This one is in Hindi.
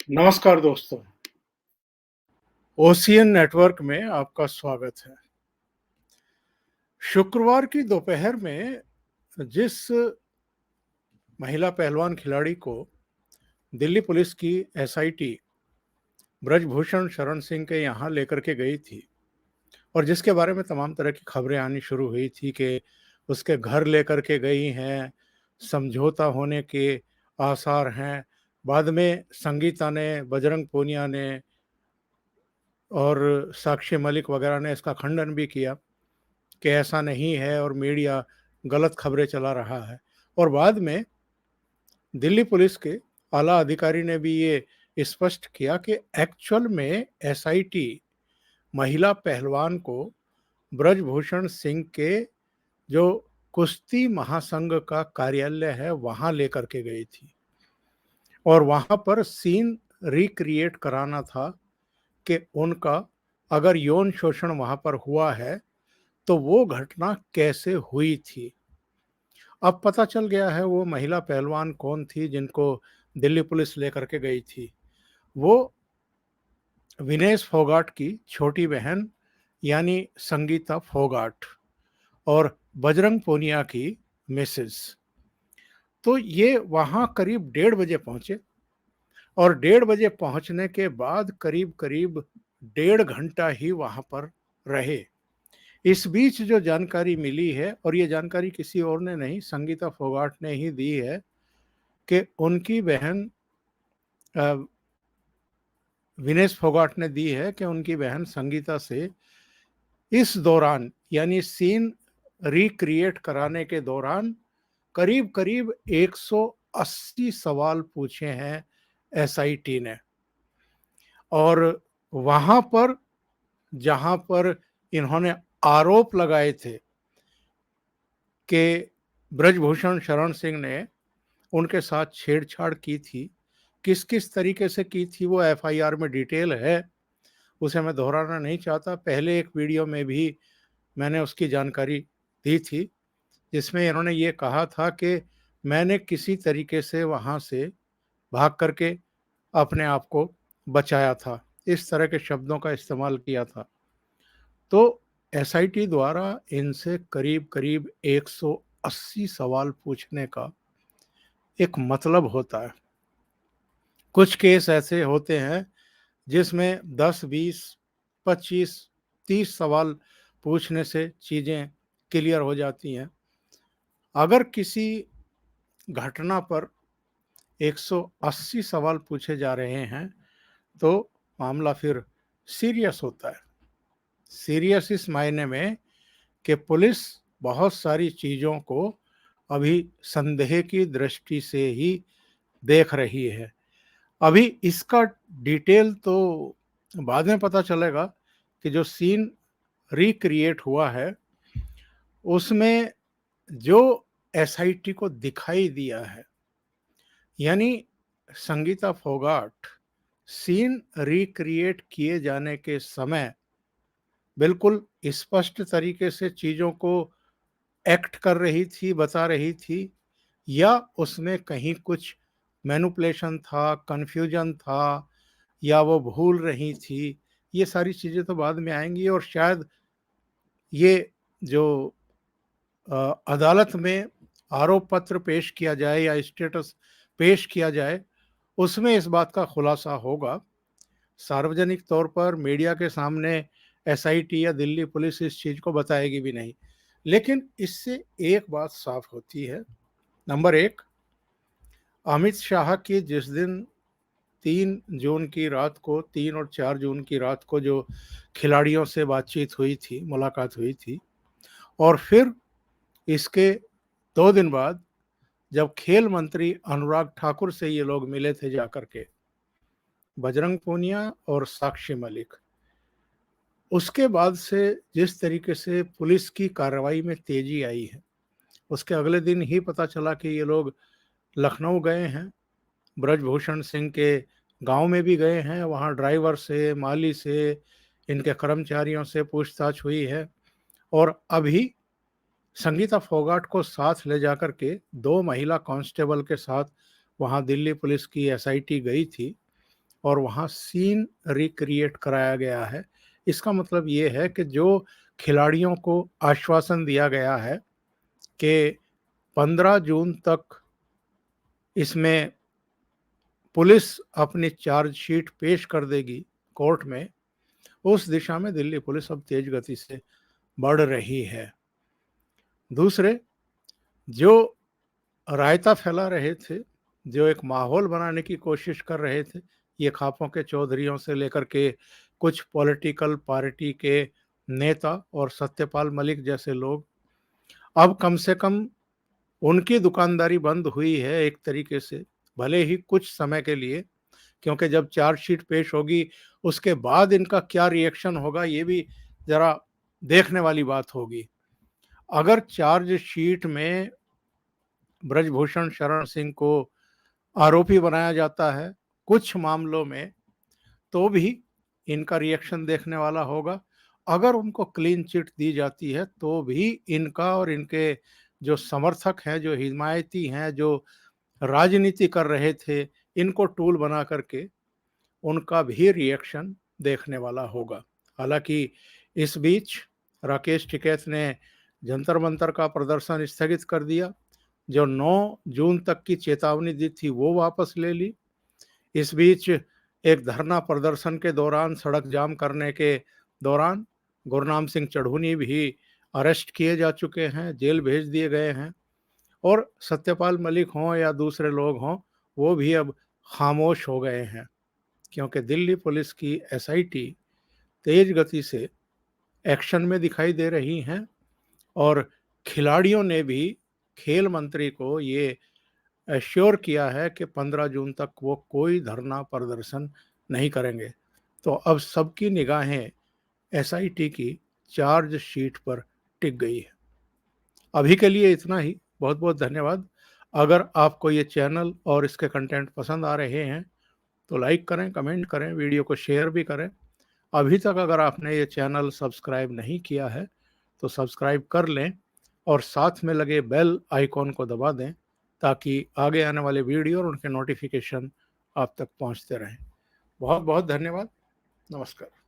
नमस्कार दोस्तों, ओशियन नेटवर्क में आपका स्वागत है। शुक्रवार की दोपहर में जिस महिला पहलवान खिलाड़ी को दिल्ली पुलिस की एसआईटी ब्रजभूषण शरण सिंह के यहाँ लेकर के गई थी और जिसके बारे में तमाम तरह की खबरें आनी शुरू हुई थी कि उसके घर लेकर के गई हैं, समझौता होने के आसार हैं। बाद में संगीता ने, बजरंग पूनिया ने और साक्षी मलिक वगैरह ने इसका खंडन भी किया कि ऐसा नहीं है और मीडिया गलत खबरें चला रहा है। और बाद में दिल्ली पुलिस के आला अधिकारी ने भी ये स्पष्ट किया कि एक्चुअल में एसआईटी महिला पहलवान को ब्रजभूषण सिंह के जो कुश्ती महासंघ का कार्यालय है वहां लेकर के गई थी और वहां पर सीन रिक्रिएट कराना था कि उनका अगर यौन शोषण वहां पर हुआ है तो वो घटना कैसे हुई थी। अब पता चल गया है वो महिला पहलवान कौन थी जिनको दिल्ली पुलिस लेकर के गई थी। वो विनेश फोगाट की छोटी बहन यानी संगीता फोगाट और बजरंग पूनिया की मिसेस। तो ये वहाँ करीब 1:30 बजे पहुंचे और 1:30 बजे पहुंचने के बाद करीब करीब 1.5 घंटा ही वहां पर रहे। इस बीच जो जानकारी मिली है, और ये जानकारी किसी और ने नहीं, संगीता फोगाट ने ही दी है कि उनकी बहन विनेश फोगाट ने दी है कि उनकी बहन संगीता से इस दौरान यानी सीन रिक्रिएट कराने के दौरान करीब करीब 180 सवाल पूछे हैं एसआईटी ने। और वहां पर जहां पर इन्होंने आरोप लगाए थे कि ब्रजभूषण शरण सिंह ने उनके साथ छेड़छाड़ की थी, किस किस तरीके से की थी वो एफआईआर में डिटेल है, उसे मैं दोहराना नहीं चाहता। पहले एक वीडियो में भी मैंने उसकी जानकारी दी थी जिसमें इन्होंने ये कहा था कि मैंने किसी तरीके से वहाँ से भाग करके अपने आप को बचाया था, इस तरह के शब्दों का इस्तेमाल किया था। तो एसआईटी द्वारा इनसे करीब करीब 180 सवाल पूछने का एक मतलब होता है। कुछ केस ऐसे होते हैं जिसमें 10, 20, 25, 30 सवाल पूछने से चीज़ें क्लियर हो जाती हैं। अगर किसी घटना पर 180 सवाल पूछे जा रहे हैं तो मामला फिर सीरियस होता है। सीरियस इस मायने में कि पुलिस बहुत सारी चीज़ों को अभी संदेह की दृष्टि से ही देख रही है। अभी इसका डिटेल तो बाद में पता चलेगा कि जो सीन रिक्रिएट हुआ है उसमें जो एसआईटी को दिखाई दिया है, यानी संगीता फोगाट सीन रिक्रिएट किए जाने के समय बिल्कुल स्पष्ट तरीके से चीज़ों को एक्ट कर रही थी, बता रही थी, या उसमें कहीं कुछ मैनिपुलेशन था, कन्फ्यूजन था, या वो भूल रही थी। ये सारी चीज़ें तो बाद में आएंगी और शायद ये जो अदालत में आरोप पत्र पेश किया जाए या स्टेटस पेश किया जाए उसमें इस बात का खुलासा होगा। सार्वजनिक तौर पर मीडिया के सामने एसआईटी या दिल्ली पुलिस इस चीज़ को बताएगी भी नहीं। लेकिन इससे एक बात साफ होती है। नंबर एक, अमित शाह की जिस दिन 3 जून की रात को, 3 और 4 जून की रात को जो खिलाड़ियों से बातचीत हुई थी, मुलाकात हुई थी, और फिर इसके 2 दिन बाद जब खेल मंत्री अनुराग ठाकुर से ये लोग मिले थे जाकर के, बजरंग पूनिया और साक्षी मलिक, उसके बाद से जिस तरीके से पुलिस की कार्रवाई में तेजी आई है, उसके अगले दिन ही पता चला कि ये लोग लखनऊ गए हैं, ब्रजभूषण सिंह के गांव में भी गए हैं, वहां ड्राइवर से, माली से, इनके कर्मचारियों से पूछताछ हुई है। और अभी संगीता फोगाट को साथ ले जाकर के 2 महिला कांस्टेबल के साथ वहां दिल्ली पुलिस की एसआईटी गई थी और वहाँ सीन रिक्रिएट कराया गया है। इसका मतलब ये है कि जो खिलाड़ियों को आश्वासन दिया गया है कि 15 जून तक इसमें पुलिस अपनी चार्जशीट पेश कर देगी कोर्ट में, उस दिशा में दिल्ली पुलिस अब तेज गति से बढ़ रही है। दूसरे, जो रायता फैला रहे थे, जो एक माहौल बनाने की कोशिश कर रहे थे, ये खापों के चौधरियों से लेकर के कुछ पॉलिटिकल पार्टी के नेता और सत्यपाल मलिक जैसे लोग, अब कम से कम उनकी दुकानदारी बंद हुई है एक तरीके से, भले ही कुछ समय के लिए, क्योंकि जब चार्जशीट पेश होगी उसके बाद इनका क्या रिएक्शन होगा ये भी जरा देखने वाली बात होगी। अगर चार्जशीट में ब्रजभूषण शरण सिंह को आरोपी बनाया जाता है कुछ मामलों में, तो भी इनका रिएक्शन देखने वाला होगा। अगर उनको क्लीन चिट दी जाती है तो भी इनका और इनके जो समर्थक हैं, जो हिमायती हैं, जो राजनीति कर रहे थे, इनको टूल बना करके उनका भी रिएक्शन देखने वाला होगा। हालांकि इस बीच राकेश टिकैत ने जंतर मंतर का प्रदर्शन स्थगित कर दिया। जो 9 जून तक की चेतावनी दी थी वो वापस ले ली। इस बीच एक धरना प्रदर्शन के दौरान, सड़क जाम करने के दौरान गुरनाम सिंह चढ़ूनी भी अरेस्ट किए जा चुके हैं, जेल भेज दिए गए हैं। और सत्यपाल मलिक हों या दूसरे लोग हों, वो भी अब खामोश हो गए हैं, क्योंकि दिल्ली पुलिस की एसआईटी तेज गति से एक्शन में दिखाई दे रही हैं। और खिलाड़ियों ने भी खेल मंत्री को ये एश्योर किया है कि 15 जून तक वो कोई धरना प्रदर्शन नहीं करेंगे। तो अब सबकी निगाहें एसआईटी की चार्जशीट पर टिक गई है। अभी के लिए इतना ही। बहुत बहुत धन्यवाद। अगर आपको ये चैनल और इसके कंटेंट पसंद आ रहे हैं तो लाइक करें, कमेंट करें, वीडियो को शेयर भी करें। अभी तक अगर आपने ये चैनल सब्सक्राइब नहीं किया है तो सब्सक्राइब कर लें और साथ में लगे बेल आइकॉन को दबा दें, ताकि आगे आने वाले वीडियो और उनके नोटिफिकेशन आप तक पहुंचते रहें। बहुत बहुत धन्यवाद। नमस्कार।